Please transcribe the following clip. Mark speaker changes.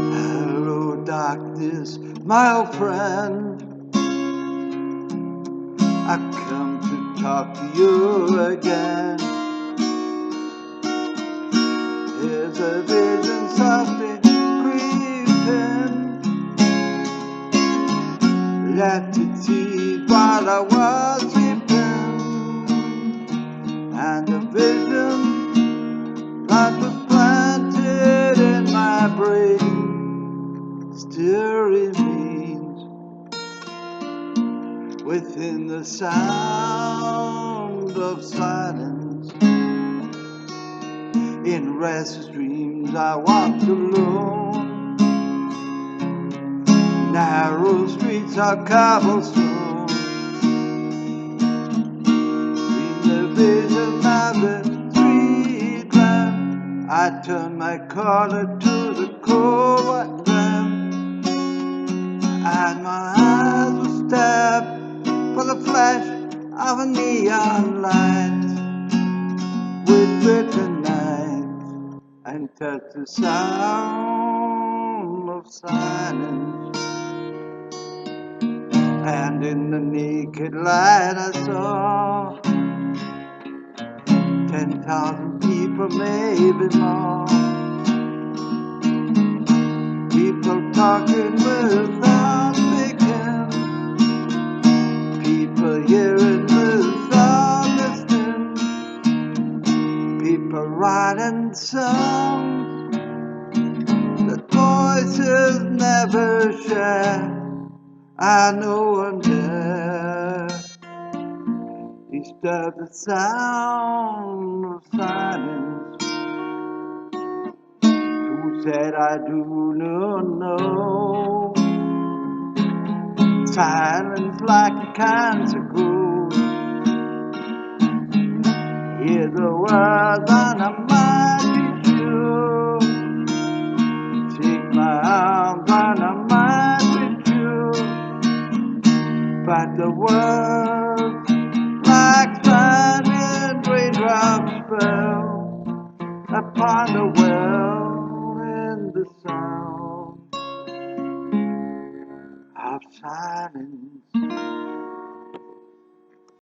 Speaker 1: Hello, darkness, my old friend. I come to talk to you again. Here's a vision softly creeping. Let it see while I was sleeping. And a vision that was planted in my brain still remains within the sound of silence. In restless dreams I walked alone. Narrow streets of cobblestone. In the vision of the street lamp, I turned my collar to the cold white ground, and my eyes were stabbed for the flash of a neon light with bitter night, and touched the sound of silence. And in the naked light I saw 10,000 people, maybe more. People talking without speaking. People hearing without listening. People writing songs that voices never share. I know one dare disturb the sound of silence. Who said I do not know? Silence like a cancer grows. Hear the words and I might be sure. Take my arms and I might be true. But the words like shining raindrops fell upon the well.